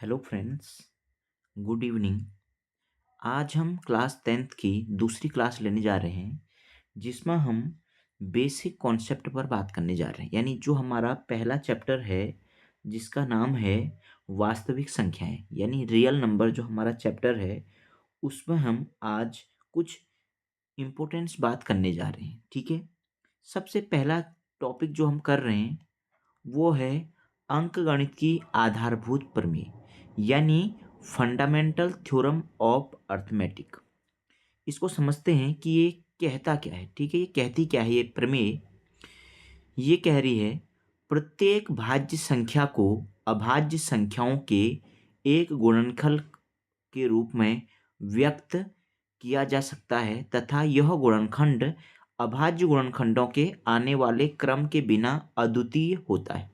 Hello friends, good evening. आज हम class 10th की दूसरी क्लास लेने जा रहे हैं जिसमें हम बेसिक कॉन्सेप्ट पर बात करने जा रहे हैं। यानी जो हमारा पहला चैप्टर है जिसका नाम है वास्तविक संख्याएं, यानी रियल नंबर, जो हमारा चैप्टर है उसमें हम आज कुछ इम्पोर्टेंस बात करने जा रहे हैं। ठीक है, सबसे पहला टॉपिक जो हम कर रहे हैं वो है अंकगणित की आधारभूत प्रमेय, यानी फंडामेंटल थ्योरम ऑफ अर्थमेटिक। इसको समझते हैं कि ये कहता क्या है। ठीक है, ये कहती क्या है ये प्रमेय? ये कह रही है प्रत्येक भाज्य संख्या को अभाज्य संख्याओं के एक गुणनखल के रूप में व्यक्त किया जा सकता है तथा यह गुणनखंड अभाज्य गुणनखंडों के आने वाले क्रम के बिना अद्वितीय होता है।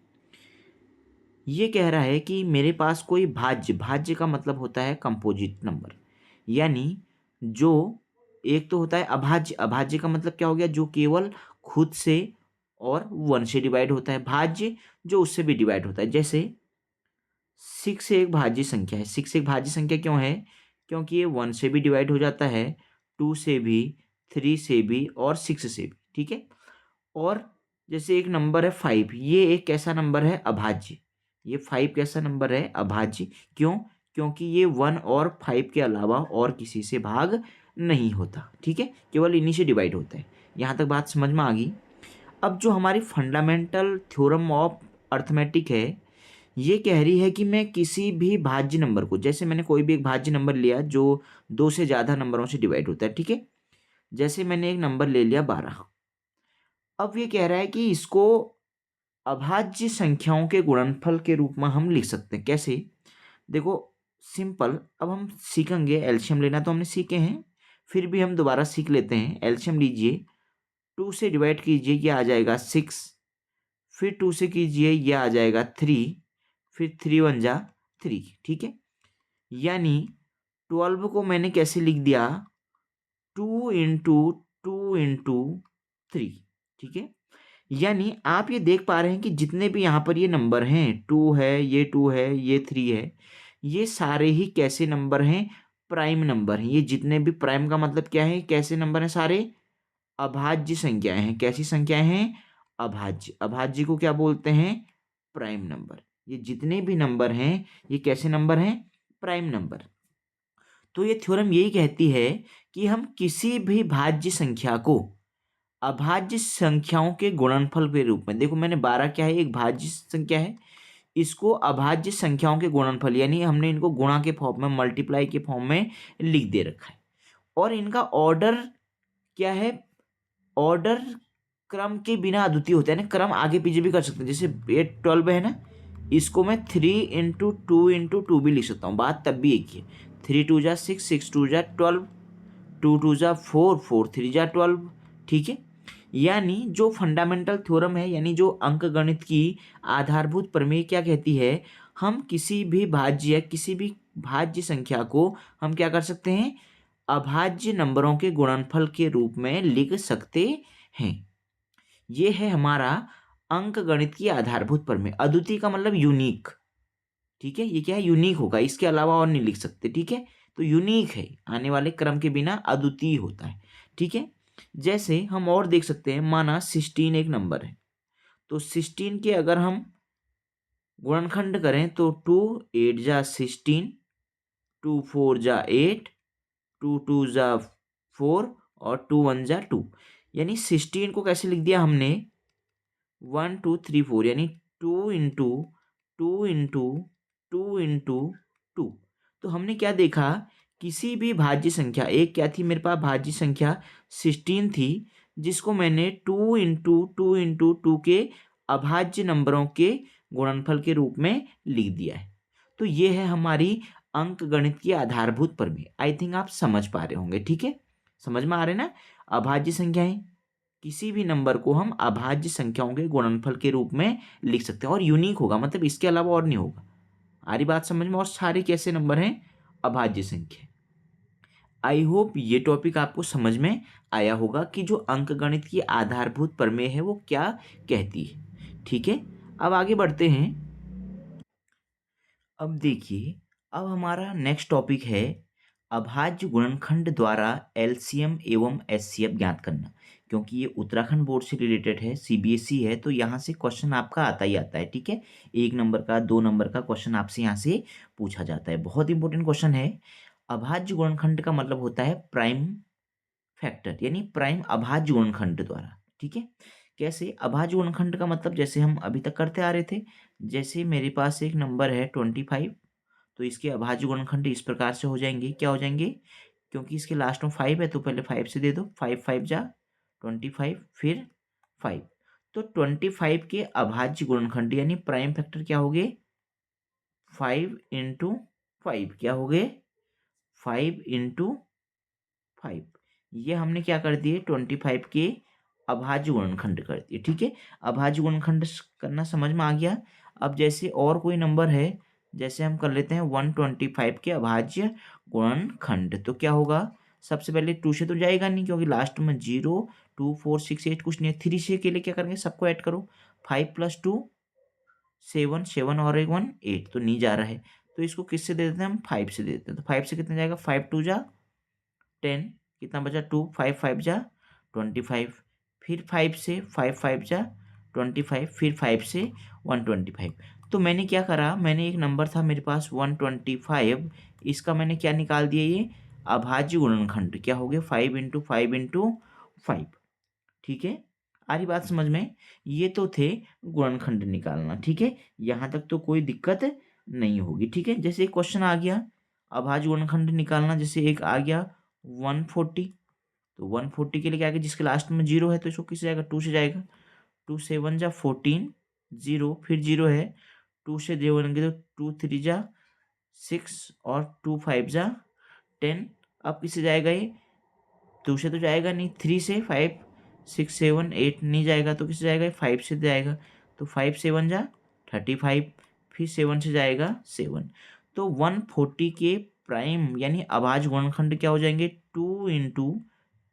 ये कह रहा है कि मेरे पास कोई भाज्य, भाज्य का मतलब होता है कंपोजिट नंबर, यानी जो एक तो होता है अभाज्य। अभाज्य का मतलब क्या हो गया? जो केवल खुद से और वन से डिवाइड होता है। भाज्य जो उससे भी डिवाइड होता है। जैसे 6 एक भाज्य संख्या है। 6 एक भाज्य संख्या क्यों है? क्योंकि ये 1 से भी डिवाइड हो जाता है, 2 से भी, 3 से भी और 6 से भी। ठीक है, और जैसे एक नंबर है 5, ये एक कैसा नंबर है? अभाज्य। ये 5 कैसा नंबर है? अभाज्य। क्यों? क्योंकि ये 1 और 5 के अलावा और किसी से भाग नहीं होता। ठीक है, केवल इन्हीं से डिवाइड होता है। यहाँ तक बात समझ में आ गई। अब जो हमारी फंडामेंटल थ्योरम ऑफ अर्थमेटिक है, ये कह रही है कि मैं किसी भी भाज्य नंबर को, जैसे मैंने कोई भी एक भाज्य नंबर लिया जो 2 से ज़्यादा नंबरों से डिवाइड होता है। ठीक है, जैसे मैंने एक नंबर ले लिया 12। अब ये कह रहा है कि इसको अभाज्य संख्याओं के गुणनफल के रूप में हम लिख सकते हैं। कैसे? देखो, सिंपल। अब हम सीखेंगे एलसीएम लेना, तो हमने सीखे हैं, फिर भी हम दोबारा सीख लेते हैं। एलसीएम लीजिए, 2 से डिवाइड कीजिए, ये आ जाएगा 6। फिर 2 से कीजिए, ये आ जाएगा 3। फिर 3 1 जा 3। ठीक है, यानी 12 को मैंने कैसे लिख दिया? 2 इंटू 3। ठीक है, यानी आप ये देख पा रहे हैं कि जितने भी यहाँ पर ये नंबर हैं, 2 है, ये 2 है, ये 3 है, ये सारे ही कैसे नंबर हैं? प्राइम नंबर हैं। ये जितने भी, प्राइम का मतलब क्या है? कैसे नंबर हैं? सारे अभाज्य संख्याएं हैं। कैसी संख्याएं हैं? अभाज्य। अभाज्य को क्या बोलते हैं? Prime number. ये जितने भी नंबर हैं ये कैसे नंबर हैं? Prime number. तो ये थ्योरम यही कहती है कि हम किसी भी भाज्य संख्या को अभाज्य संख्याओं के गुणनफल के रूप में, देखो मैंने 12 क्या है? एक भाज्य संख्या है। इसको अभाज्य संख्याओं के गुणनफल, यानी हमने इनको गुणा के फॉर्म में, मल्टीप्लाई के फॉर्म में लिख दे रखा है। और इनका ऑर्डर क्या है? ऑर्डर क्रम के बिना अद्वितीय होता है ना। क्रम आगे पीछे भी कर सकते हैं। जैसे ये 12 है ना, इसको मैं 3 इंटू 2 भी लिख सकता हूँ। बात तब भी एक ही है। 3 2 जा 6, 6 2 जा 12, 2 2 जा 4, 4 3 जा 12। ठीक है, यानी जो फंडामेंटल थ्योरम है, यानी जो अंकगणित की आधारभूत प्रमेय क्या कहती है? हम किसी भी भाज्य या किसी भी भाज्य संख्या को हम क्या कर सकते हैं? अभाज्य नंबरों के गुणनफल के रूप में लिख सकते हैं। ये है हमारा अंकगणित की आधारभूत प्रमेय। अद्वितीय का मतलब यूनिक। ठीक है, ये क्या है? यूनिक होगा, इसके अलावा और नहीं लिख सकते। ठीक है, तो यूनिक है, आने वाले क्रम के बिना अद्वितीय होता है। ठीक है, जैसे हम और देख सकते हैं, माना 16 एक नंबर है, तो 16 के अगर हम गुणनखंड करें तो 2 8 जा 16, 2 4 जा 8, 2 2 जा 4 और 2 1 जा 2। यानी 16 को कैसे लिख दिया हमने? 1 2 3 4, यानी 2 इंटू 2 इंटू 2 इंटू 2। तो हमने क्या देखा? किसी भी भाज्य संख्या, एक क्या थी मेरे पास? भाज्य संख्या 16 थी, जिसको मैंने 2 इंटू 2 इंटू 2 के अभाज्य नंबरों के गुणनफल के रूप में लिख दिया है। तो ये है हमारी अंकगणित की आधारभूत प्रमेय। आई थिंक आप समझ पा रहे होंगे। ठीक है, समझ में आ रहे ना? अभाज्य संख्याएं, किसी भी नंबर को हम अभाज्य संख्याओं के गुणनफल के रूप में लिख सकते हैं, और यूनिक होगा, मतलब इसके अलावा और नहीं होगा। आ रही बात समझ में? और सारे कैसे नंबर हैं? अभाज्य संख्या। आई होप ये टॉपिक आपको समझ में आया होगा कि जो अंकगणित की आधारभूत प्रमेय है वो क्या कहती है। ठीक है, अब आगे बढ़ते हैं। अब देखिए, अब हमारा नेक्स्ट टॉपिक है अभाज्य गुणनखंड द्वारा एलसीएम एवं एचसीएफ ज्ञात करना। क्योंकि ये उत्तराखंड बोर्ड से रिलेटेड है, सीबीएसई है, तो यहाँ से क्वेश्चन आपका आता ही आता है। ठीक है, 1 नंबर का 2 नंबर का क्वेश्चन आपसे यहाँ से पूछा जाता है। बहुत इंपॉर्टेंट क्वेश्चन है। अभाज्य गुणनखंड का मतलब होता है प्राइम फैक्टर, यानी प्राइम अभाज्य गुणनखंड द्वारा। ठीक है, कैसे अभाज्य गुणनखंड का मतलब, जैसे हम अभी तक करते आ रहे थे, जैसे मेरे पास एक नंबर है 25, तो इसके अभाज्य गुणनखंड इस प्रकार से हो जाएंगे। क्या हो जाएंगे? क्योंकि इसके लास्ट में 5 है तो पहले 5 से दे दो। 5 5 जा 25, फिर 5। तो 25 के अभाज्य गुणनखंड यानी प्राइम फैक्टर क्या हो गए? 5 × 5। क्या हो गए? 5 × 5। ये हमने क्या कर दिए? 25 के अभाज्य गुणनखंड कर दिए। ठीक है, अभाज्य गुणनखंड करना समझ में आ गया। अब जैसे और कोई नंबर है, जैसे हम कर लेते हैं 125 के अभाज्य गुणनखंड, तो क्या होगा? सबसे पहले 2 से तो जाएगा नहीं, क्योंकि लास्ट में 0 2 4 6 8 कुछ नहीं है। 3 से के लिए क्या करेंगे? सबको ऐड करो। 5 + 2 7, 7 और एक 1 8, तो नहीं जा रहा है। तो इसको किससे दे देते हैं? हम 5 से दे देते हैं। तो 5 से कितना जाएगा? 5 2 जा 10, कितना बचा? 2 5 5 जा 25, फिर 5 से 5 5 जा 25, फिर 5 से 125। तो मैंने क्या करा, मैंने एक नंबर था मेरे पास 125, इसका मैंने क्या निकाल दिया? ये अभाज्य गुणनखंड। क्या हो गया? 5 × 5 × 5। ठीक है, आ रही बात समझ में? ये तो थे गुणनखंड निकालना। ठीक है, यहाँ तक तो कोई दिक्कत नहीं होगी। ठीक है, जैसे एक क्वेश्चन आ गया अभाज्य गुणनखंड निकालना, जैसे एक आ गया 140, तो 140 के लिए क्या, जिसके लास्ट में 0 है तो इसको किससे जाएगा? 2 से जाएगा। 2 7 जा 14, 0 फिर 0 है, 2 से देंगे तो 2 3 जा 6 और 2 5 जा 10। अब किससे जाएगा ये? 2 से तो जाएगा नहीं, 3 से 5 6 7 8 नहीं जाएगा, तो किससे जाएगा? 5 से जाएगा। तो 5 7 जा 35, फिर 7 से जाएगा 7। तो 140 के प्राइम यानी अभाज्य गुणनखंड क्या हो जाएंगे? 2 ×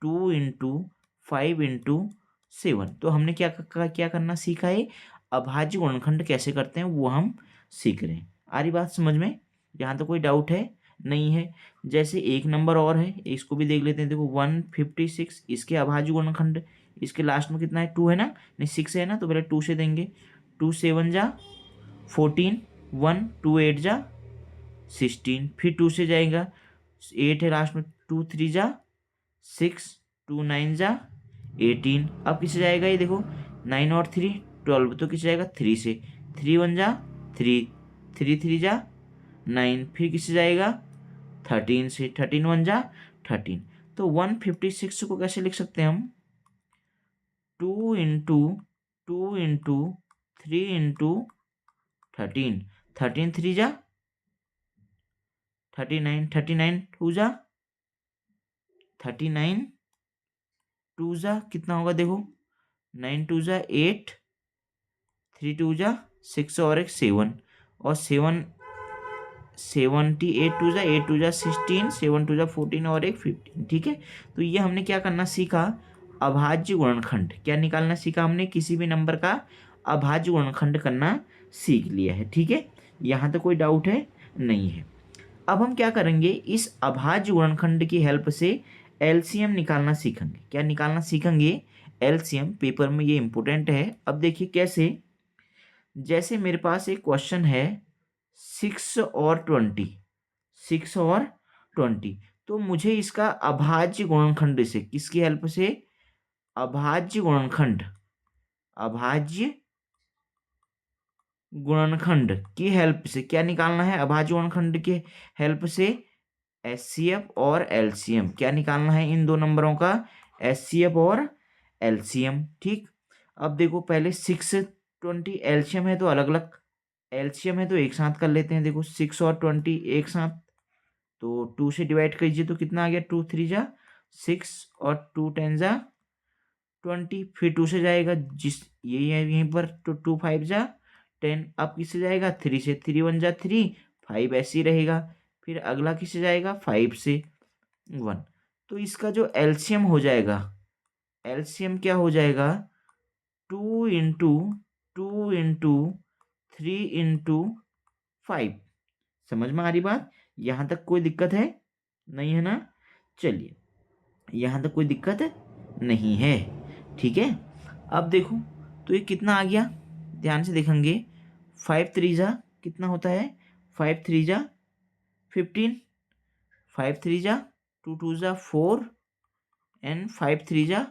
2 × 5 × 7। तो हमने क्या करना सीखा है? अभाज्य गुणनखंड कैसे करते हैं वो हम सीख रहे हैं। आ रही बात समझ में? यहाँ तो कोई डाउट है नहीं है। जैसे एक नंबर और है, इसको भी देख लेते हैं। देखो 156, इसके अभाज्य गुणनखंड, इसके लास्ट में कितना है? 2 है ना, नहीं 6 है ना, तो पहले 2 से देंगे। 2 7 जा 14, 1 2 8 जा 16, फिर 2 से जाएगा, 8 है लास्ट में, 2 3 जा 6, 2 9 जा 18। अब किससे जाएगा ये? देखो 9 और 3 12, तो किससे जाएगा? 3 से। 3 1 जा 3, 3 3 जा 9, फिर किससे जाएगा? 13 से। 13 1 जा 13। तो 156 को कैसे लिख सकते हैं हम? 2 × 2 × 3 × 13, 3 जा 39, 39 2 जा 39, 2 जा कितना होगा? देखो 9 2 जा 8, 3 2 जा 6 और एक 7, और 78 2 जा 8 2 जा 16, 7 2 जा 14 और एक 15। ठीक है, तो ये हमने क्या करना सीखा? अभाज्य गुणनखंड क्या निकालना सीखा हमने? किसी भी नंबर का अभाज्य गुणनखंड करना सीख लिया है। ठीक है, यहाँ तो कोई डाउट है नहीं है। अब हम क्या करेंगे? इस अभाज्य गुणनखंड की हेल्प से एलसीएम निकालना सीखेंगे। क्या निकालना सीखेंगे? एलसीएम। पेपर में ये इंपॉर्टेंट है। अब देखिए कैसे, जैसे मेरे पास एक क्वेश्चन है 6 और 20, 6 और 20, तो मुझे इसका अभाज्य गुणनखंड से, किसकी हेल्प से? अभाज्य गुणनखंड, अभाज्य गुणनखंड की हेल्प से क्या निकालना है? अभाज्य गुणनखंड की हेल्प से एचसीएफ और एलसीएम क्या निकालना है? इन दो नंबरों का एचसीएफ और एलसीएम। ठीक, अब देखो पहले 6 20 एलसीएम है तो अलग अलग, एलसीएम है तो एक साथ कर लेते हैं। देखो 6 और 20 एक साथ, तो 2 से डिवाइड कीजिए तो कितना आ गया? 2 3 जा 6 और 2 10 जा 20, फिर 2 से जाएगा, जिस यही है यहीं पर, तो 2 5 जा 10। अब किससे जाएगा? 3 से। 3 1 जा 3, 5 ऐसे ही रहेगा। फिर अगला किससे जाएगा? 5 से 1। तो इसका जो एलसीएम हो जाएगा, एलसीएम क्या हो जाएगा? 2 × 2 × 3 × 5। समझ में आ रही बात? यहाँ तक कोई दिक्कत है? नहीं है ना? चलिए, यहाँ तक कोई दिक्कत नहीं है। ठीक है, अब देखो तो ये कितना आ गया, ध्यान से देखेंगे। 5 3 कितना होता है? 5 3 15, 5 3 2 2 4 एंड 5 3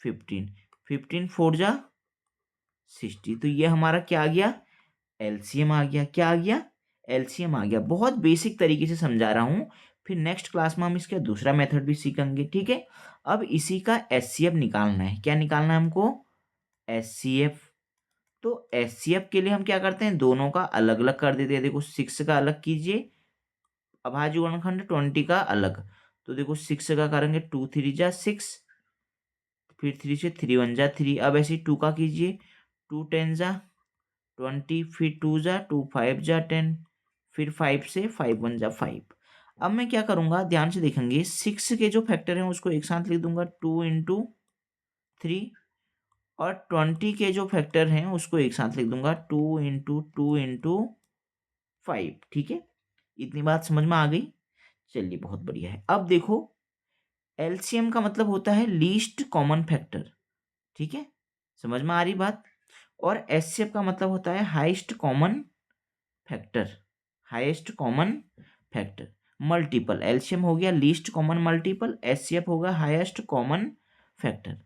15, 15 4 60। तो ये हमारा क्या आ गया? एलसीएम आ गया। क्या आ गया? एलसीएम आ गया। बहुत बेसिक तरीके से समझा रहा हूँ, फिर नेक्स्ट क्लास में हम इसका दूसरा मेथड भी सीखेंगे। ठीक है, अब इसी का एचसीएफ निकालना है। क्या निकालना है हमको? एचसीएफ। तो एचसीएफ के लिए हम क्या करते हैं, दोनों का अलग अलग कर देते हैं। देखो 6 का अलग कीजिए, अभाज्य गुणनखंड 20 का अलग। तो देखो 6 का करेंगे 2 3 6, फिर 3 से 3 1 3। अब ऐसे 2 का कीजिए, 2 10 20, फिर 2 2 5 10, फिर 5 से 5 1 5। अब मैं क्या करूंगा, ध्यान से देखेंगे, 6 के जो फैक्टर हैं उसको एक साथ लिख दूंगा 2 × 3, और 20 के जो फैक्टर हैं उसको एक साथ लिख दूंगा 2 × 2 × 5। ठीक है, इतनी बात समझ में आ गई? चलिए, बहुत बढ़िया है। अब देखो, एलसीएम का मतलब होता है लीस्ट कॉमन फैक्टर। ठीक है, समझ में आ रही बात? और एचसीएफ का मतलब होता है highest common factor. Highest common factor multiple. LCM हो गया लीस्ट कॉमन मल्टीपल, एचसीएफ होगा हाईएस्ट कॉमन फैक्टर।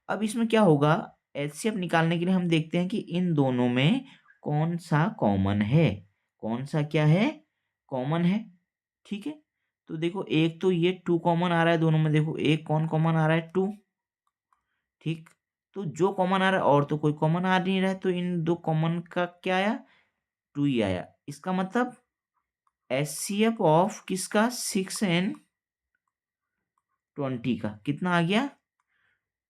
अब इसमें क्या होगा, एचसीएफ निकालने के लिए हम देखते हैं कि इन दोनों में कौन सा कॉमन है। कौन सा क्या है? कॉमन है। ठीक है, तो देखो एक तो ये 2 कॉमन आ रहा है दोनों में। देखो एक कौन कॉमन आ रहा है? 2। ठीक, तो जो कॉमन आ रहा है, और तो कोई कॉमन आ नहीं रहा है, तो इन दो कॉमन का क्या आया? 2 ही आया। इसका मतलब एचसीएफ ऑफ किसका? 6 और 20 का कितना आ गया?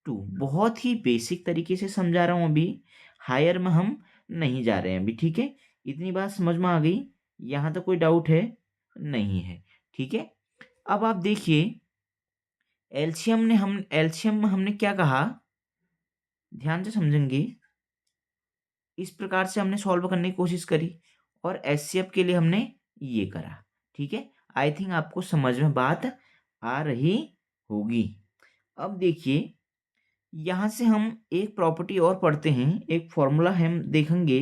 2। बहुत ही बेसिक तरीके से समझा रहा हूं अभी, हायर में हम नहीं जा रहे हैं अभी। ठीक है, इतनी बात समझ में आ गई? यहाँ तो कोई डाउट है? नहीं है। ठीक है, अब आप देखिए, एलसीएम में हमने क्या कहा, ध्यान से समझेंगे। इस प्रकार से हमने सॉल्व करने की कोशिश करी, और एचसीएफ के लिए हमने ये करा। ठीक है, आई थिंक आपको समझ में बात आ रही होगी। अब देखिए, यहां से हम एक प्रॉपर्टी और पढ़ते हैं, एक फॉर्मूला हम देखेंगे।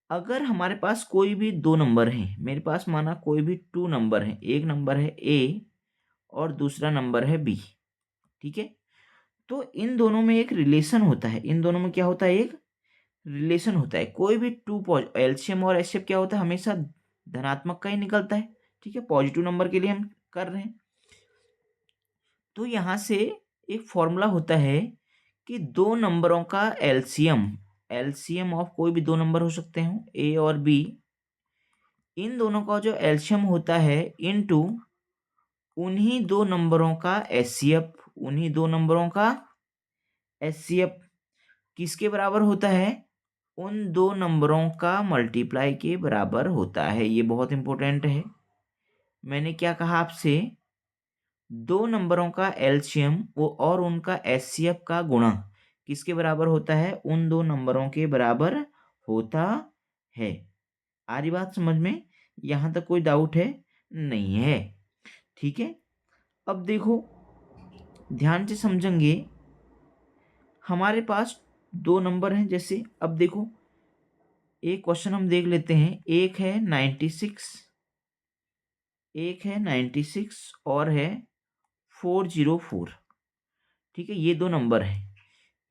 अगर हमारे पास कोई भी दो नंबर हैं, मेरे पास माना कोई भी 2 नंबर हैं, एक नंबर है ए और दूसरा नंबर है बी। ठीक है, तो इन दोनों में एक रिलेशन होता है। इन दोनों में क्या होता है? एक रिलेशन होता है। कोई भी एलसीएम और एचसीएफ क्या होता है? हमेशा धनात्मक का ही निकलता है। ठीक है, पॉजिटिव नंबर के लिए हम कर रहे हैं। तो यहां से एक फॉर्मूला होता है कि दो नंबरों का एलसीएम, एलसीएम ऑफ कोई भी दो नंबर हो सकते हैं ए और बी, इन दोनों का जो एलसीएम होता है इनटू उन्हीं दो नंबरों का एचसीएफ। उन्हीं दो नंबरों का एचसीएफ किसके बराबर होता है? उन दो नंबरों का मल्टीप्लाई के बराबर होता है। ये बहुत इंपॉर्टेंट है। मैंने क्या कहा आपसे? दो नंबरों का एलसीएम वो और उनका एचसीएफ का गुणा किसके बराबर होता है? उन दो नंबरों के बराबर होता है। आ रही बात समझ में? यहां तक कोई डाउट है? नहीं है। ठीक है, अब देखो, ध्यान से समझेंगे। हमारे पास दो नंबर हैं, जैसे अब देखो, एक क्वेश्चन हम देख लेते हैं। एक है 96, एक है 96 और है 404। ठीक है, ये दो नंबर हैं।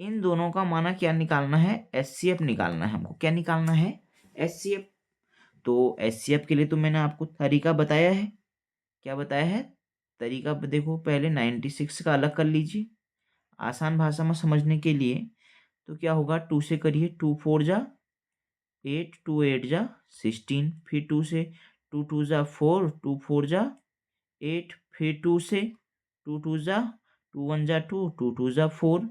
इन दोनों का माना क्या निकालना है? एचसीएफ निकालना है हमको। क्या निकालना है? एचसीएफ। तो एचसीएफ के लिए तो मैंने आपको तरीका बताया है। क्या बताया है? तरीका देखो, पहले 96 का अलग कर लीजिए आसान भाषा में समझने के लिए। तो क्या होगा, 2 से करिए, 2 4 8, 2 8 16, फिर 2 से, 2 2 4, 2 4 8, फिर 2 से, 2 2 2 1 2, 2 2 4,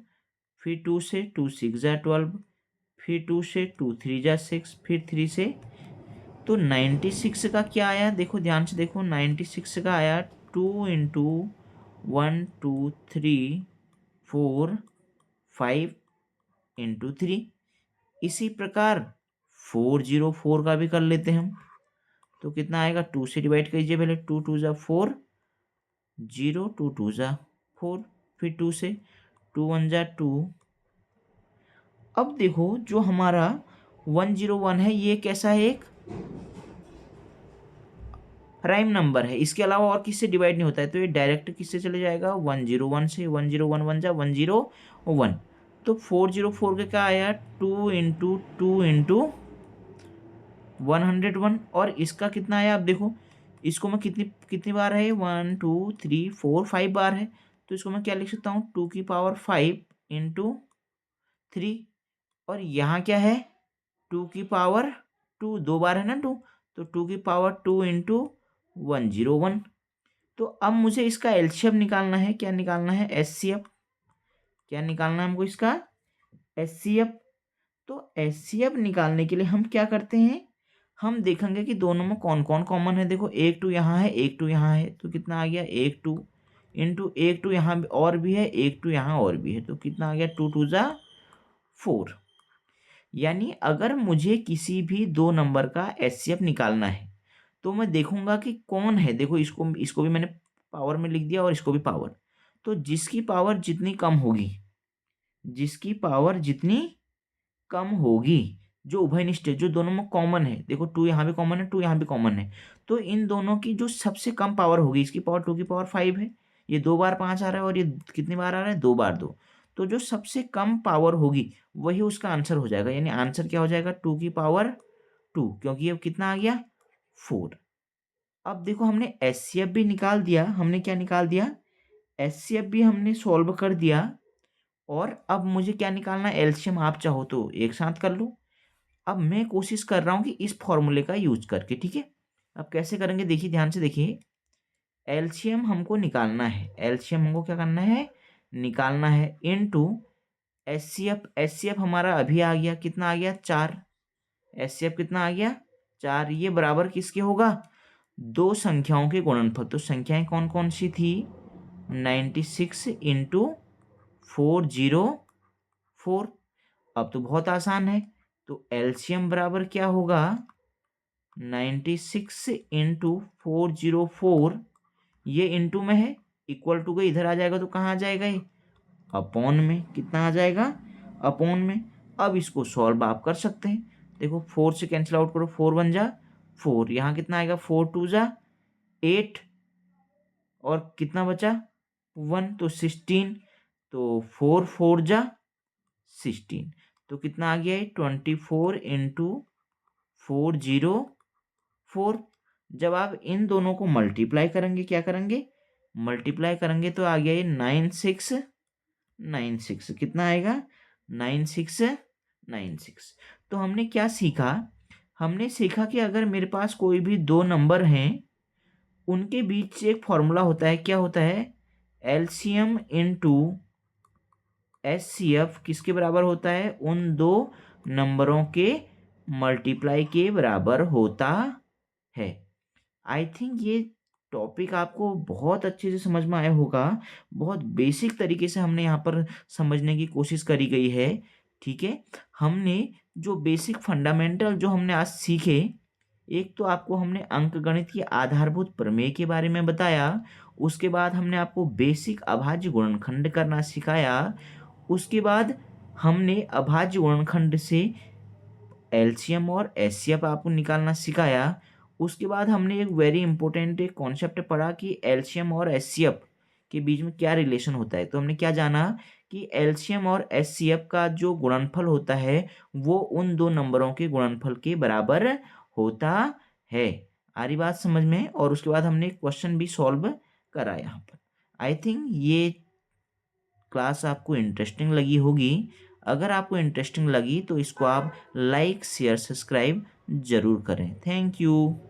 फिर 2 से, 2 6 12, फिर 2 से, 2 3 6, फिर 3 से। तो 96 का क्या आया? देखो ध्यान से देखो, 96 का आया 2 × 1 2 3 4 5 × 3। इसी प्रकार 404 का भी कर लेते हैं हम। तो कितना आएगा, 2 से डिवाइड कीजिए पहले, 2 2 जा 4, 0 2 2 जा 4, फिर 2 से, 2 1 जा 2। अब देखो जो हमारा 101 है ये कैसा है, एक प्राइम नंबर है, इसके अलावा और किससे डिवाइड नहीं होता है, तो ये डायरेक्ट किससे चले जाएगा, 101 से, 101 1 जा 101। तो 404 का क्या आया, 2 इंटू 2 इंटू 101, और इसका कितना आया, अब देखो इसको मैं कितनी कितनी बार है, 1 2 3 4 5 बार है, तो इसको मैं क्या लिख सकता हूँ, 2 की पावर 5 इंटू 3, और यहाँ क्या है, 2 की पावर 2, 2 बार है ना 2, तो 2 की पावर 2 इंटू 101। तो अब मुझे इसका एलसीएम निकालना है, क्या निकालना है, एचसीएफ, क्या निकालना है हमको इसका, एचसीएफ। तो एचसीएफ निकालने के लिए हम क्या करते हैं, हम देखेंगे कि दोनों में कौन कौन कॉमन है। देखो एक 2 यहाँ है, एक 2 यहाँ है, तो कितना आ गया, एक 2 इंटू एक 2 यहाँ और भी है, एक 2 यहाँ और भी है, तो कितना आ गया, 2 2 जा 4। यानी अगर मुझे किसी भी दो नंबर का एचसीएफ निकालना है तो मैं देखूंगा कि कौन है, देखो इसको इसको भी मैंने पावर में लिख दिया और इसको भी पावर, तो जिसकी पावर जितनी कम होगी, जिसकी पावर जितनी कम होगी, जो उभयनिष्ठ जो दोनों में कॉमन है, देखो 2 यहाँ भी कॉमन है, 2 यहाँ भी कॉमन है, तो इन दोनों की जो सबसे कम पावर होगी, इसकी पावर 2 की पावर 5 है, ये 2 बार 5 आ रहा है और ये कितनी बार आ रहा है, 2 बार 2, तो जो सबसे कम पावर होगी वही उसका आंसर हो जाएगा। यानी आंसर क्या हो जाएगा, 2 की पावर 2, क्योंकि ये कितना आ गया, 4। अब देखो हमने एचसीएफ भी निकाल दिया, हमने क्या निकाल दिया, एचसीएफ भी हमने सॉल्व कर दिया, और अब मुझे क्या निकालना है, एलसीएम। आप चाहो तो एक साथ कर लो, अब मैं कोशिश कर रहा हूँ कि इस फॉर्मूले का यूज करके, ठीक है। अब कैसे करेंगे, देखिए ध्यान से देखिए, एलसीएम हमको निकालना है, एलसीएम हमको क्या करना है, निकालना है, इनटू एचसीएफ। एचसीएफ हमारा अभी आ गया, कितना आ गया, 4, एचसीएफ कितना आ गया, 4, ये बराबर किसके होगा, दो संख्याओं के गुणनफल। तो संख्याएं कौन कौन सी थी, 96 इंटू 404। अब तो बहुत आसान है, तो एलसीएम बराबर क्या होगा, 96 इंटू 404, ये इंटू में है, इक्वल टू का इधर आ जाएगा, तो कहाँ आ जाएगा ये, अपॉन में, कितना आ जाएगा, अपॉन में। अब इसको सॉल्व आप कर सकते हैं, देखो 4 से कैंसिल आउट करो, 4 1 जा 4, यहाँ कितना आएगा, 4 2 जा 8, और कितना बचा 1, तो 16, तो 4 4 जा 16, तो कितना आ गया है, 24 इंटू 404। जब आप इन दोनों को मल्टीप्लाई करेंगे, क्या करेंगे, मल्टीप्लाई करेंगे, तो आ गया ये 9696, कितना आएगा, 9696। तो हमने क्या सीखा, हमने सीखा कि अगर मेरे पास कोई भी दो नंबर हैं, उनके बीच से एक फॉर्मूला होता है, क्या होता है, एलसीएम इनटू एचसीएफ किसके बराबर होता है, उन दो नंबरों के मल्टीप्लाई के बराबर होता है। आई थिंक ये टॉपिक आपको बहुत अच्छे से समझ में आया होगा, बहुत बेसिक तरीके से हमने यहाँ पर समझने की कोशिश करी गई है, ठीक है। हमने जो बेसिक फंडामेंटल जो हमने आज सीखे, एक तो आपको हमने अंकगणित की आधारभूत प्रमेय के बारे में बताया, उसके बाद हमने आपको बेसिक अभाज्य गुणनखंड करना सिखाया, उसके बाद हमने अभाज्य गुणनखंड से एलसीएम और एचसीएफ आपको निकालना सिखाया, उसके बाद हमने एक वेरी इंपॉर्टेंट एक कॉन्सेप्ट पढ़ा कि एलसीएम और एचसीएफ के बीच में क्या रिलेशन होता है। तो हमने क्या जाना कि एलसीएम और एचसीएफ का जो गुणनफल होता है वो उन दो नंबरों के गुणनफल के बराबर होता है। आ रही बात समझ में। और उसके बाद हमने क्वेश्चन भी सॉल्व करा यहाँ पर। आई थिंक ये क्लास आपको इंटरेस्टिंग लगी होगी। अगर आपको इंटरेस्टिंग लगी तो इसको आप लाइक शेयर सब्सक्राइब ज़रूर करें। Thank you.